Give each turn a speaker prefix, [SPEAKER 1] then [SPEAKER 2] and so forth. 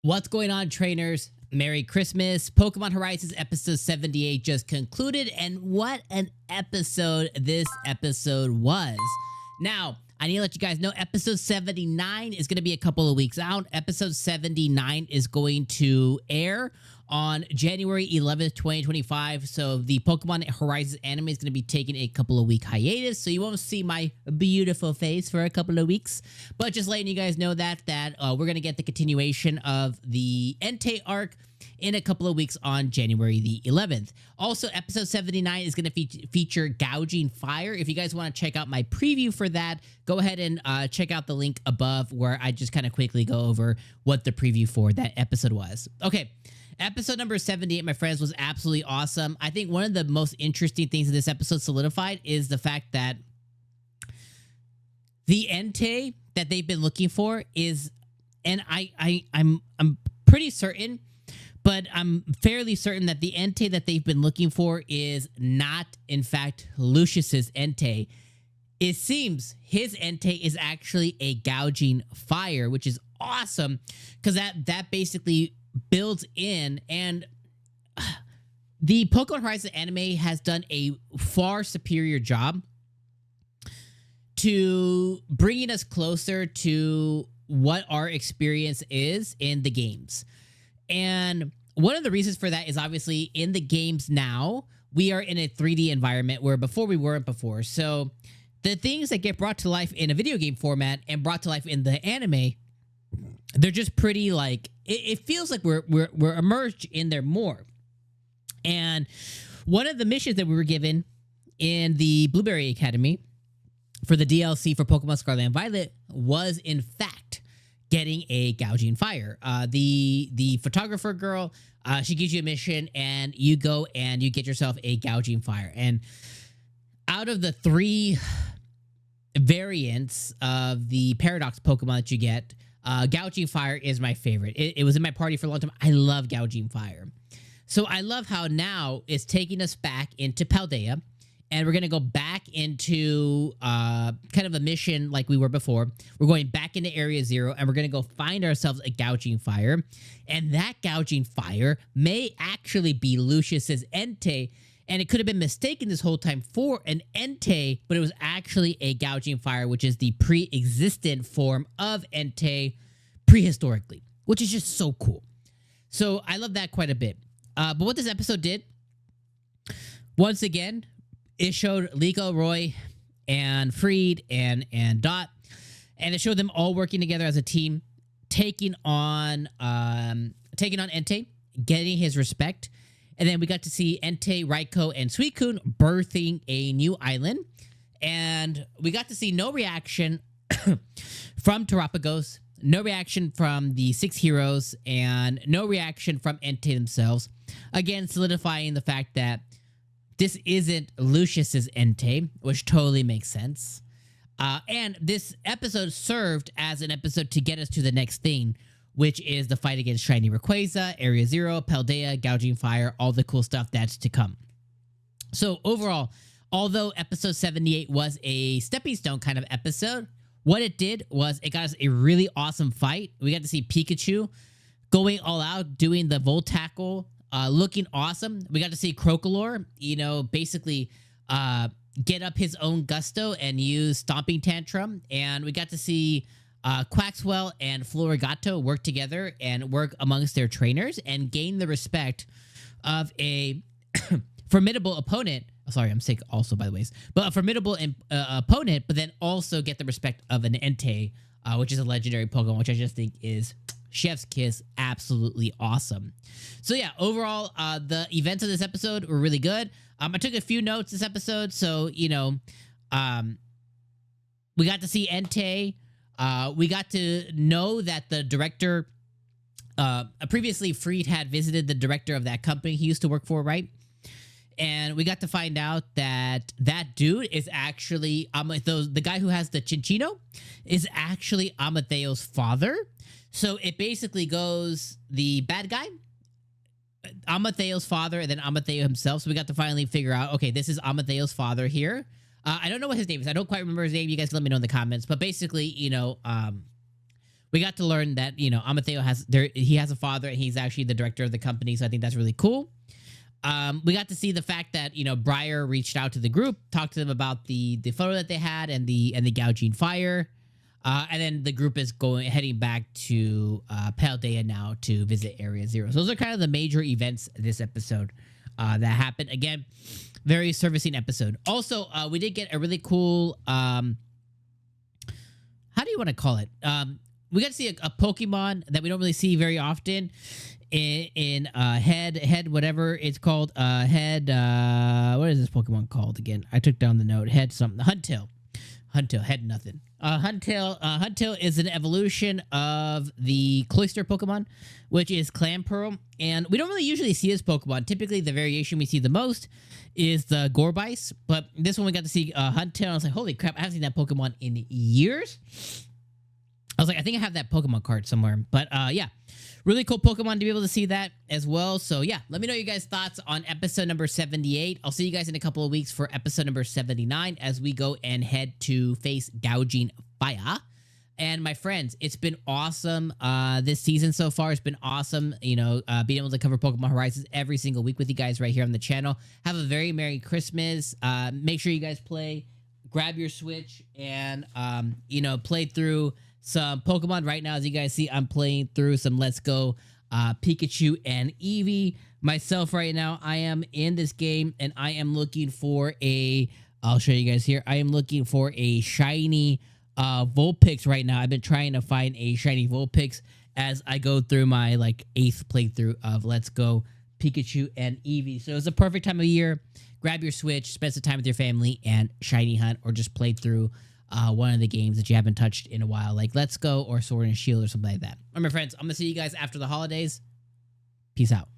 [SPEAKER 1] What's going on, trainers? Merry Christmas. Pokemon Horizons episode 78 just concluded, and what an episode this episode was. Now, I need to let you guys know episode 79 is going to be a couple of weeks out. Episode 79 is going to air on January 11th, 2025. So the Pokemon Horizons anime is going to be taking a couple of week hiatus. So you won't see my beautiful face for a couple of weeks. But just letting you guys know that we're going to get the continuation of the Entei arc in a couple of weeks on January the 11th. Also, episode 79 is going to feature Gouging Fire. If you guys want to check out my preview for that, go ahead and check out the link above where I just kind of quickly go over what the preview for that episode was. Okay. Episode number 78, my friends, was absolutely awesome. I think one of the most interesting things in this episode solidified is the fact that the Entei that they've been looking for is, and I'm pretty certain, but I'm fairly certain that the Entei that they've been looking for is not, in fact, Lucius's Entei. It seems his Entei is actually a Gouging Fire, which is awesome because that basically builds in, and the Pokemon Horizons anime has done a far superior job to bringing us closer to what our experience is in the games. And one of the reasons for that is obviously in the games now, we are in a 3D environment where before we weren't before. So the things that get brought to life in a video game format and brought to life in the anime, they're just pretty like, it feels like we're immersed in there more. And one of the missions that we were given in the Blueberry Academy for the DLC for Pokemon Scarlet and Violet was in fact getting a Gouging Fire. The photographer girl, she gives you a mission and you go and you get yourself a Gouging Fire. And out of the 3 variants of the Paradox Pokemon that you get, Gouging Fire is my favorite. It was in my party for a long time. I love Gouging Fire. So I love how now it's taking us back into Paldea, and we're going to go back into kind of a mission like we were before. We're going back into Area 0, and we're going to go find ourselves a Gouging Fire. And that Gouging Fire may actually be Lucius's Entei, and it could have been mistaken this whole time for an Entei, but it was actually a Gouging Fire, which is the pre-existent form of Entei prehistorically, which is just so cool. So I love that quite a bit. But what this episode did, once again, it showed Liko, Roy, and Freed, and Dot, and it showed them all working together as a team, taking on Entei, getting his respect. And then we got to see Entei, Raikou, and 𝐒𝐿𝐴 birthing a new island. And we got to see no reaction from Terapagos, no reaction from the 6 heroes, and no reaction from Entei themselves. Again, solidifying the fact that this isn't Lucius's Entei, which totally makes sense. And this episode served as an episode to get us to the next thing, which is the fight against Shiny Rayquaza, Area 0, Paldea, Gouging Fire, all the cool stuff that's to come. So overall, although episode 78 was a stepping stone kind of episode, what it did was it got us a really awesome fight. We got to see Pikachu going all out, doing the Volt Tackle, looking awesome. We got to see Crocolore, basically get up his own gusto and use Stomping Tantrum. And we got to see Quaxwell and Florigato work together and work amongst their trainers and gain the respect of a formidable opponent. Sorry, I'm sick also, by the way. But a formidable opponent, but then also get the respect of an Entei, which is a legendary Pokemon, which I just think is chef's kiss, absolutely awesome. So yeah, overall, the events of this episode were really good. I took a few notes this episode. So, we got to see Entei. We got to know that the director, previously Freed had visited the director of that company he used to work for, right? And we got to find out that that dude is actually, the guy who has the Chinchino is actually Amadeo's father. So it basically goes the bad guy, Amadeo's father, and then Amadeo himself. So we got to finally figure out, okay, this is Amadeo's father here. I don't know what his name is. I don't quite remember his name. You guys let me know in the comments. But basically, we got to learn that, you know, Amateo he has a father and he's actually the director of the company. So I think that's really cool. We got to see the fact that, you know, Briar reached out to the group, talked to them about the photo that they had and the Gouging Fire. And then the group is heading back to Paldea now to visit Area Zero. So those are kind of the major events this episode that happened. Again, very servicing episode. Also, we did get a really cool, how do you want to call it? We got to see a Pokemon that we don't really see very often in head whatever it's called. What is this Pokemon called again? I took down the note. Head something. Huntail, head nothing. Huntail is an evolution of the Cloyster Pokemon, which is Clamperl. And we don't really usually see this Pokemon. Typically, the variation we see the most is the Gourbice. But this one we got to see Huntail. I was like, holy crap, I haven't seen that Pokemon in years. I was like, I think I have that Pokemon card somewhere. But yeah, really cool Pokemon to be able to see that as well. So yeah, let me know your guys' thoughts on episode number 78. I'll see you guys in a couple of weeks for episode number 79 as we go and head to face Gouging Fire. And my friends, it's been awesome this season so far. It's been awesome, you know, being able to cover Pokemon Horizons every single week with you guys right here on the channel. Have a very Merry Christmas. Make sure you guys play. Grab your Switch and, you know, play through some Pokemon. Right now, as you guys see, I'm playing through some Let's Go Pikachu and Eevee. Myself right now, I am in this game and I am looking for I'll show you guys here. I am looking for a shiny Vulpix right now. I've been trying to find a shiny Vulpix as I go through my like 8th playthrough of Let's Go Pikachu and Eevee. So it's a perfect time of year. Grab your Switch, spend some time with your family, and shiny hunt, or just play through one of the games that you haven't touched in a while, like Let's Go or Sword and Shield or something like that. All right, my friends, I'm going to see you guys after the holidays. Peace out.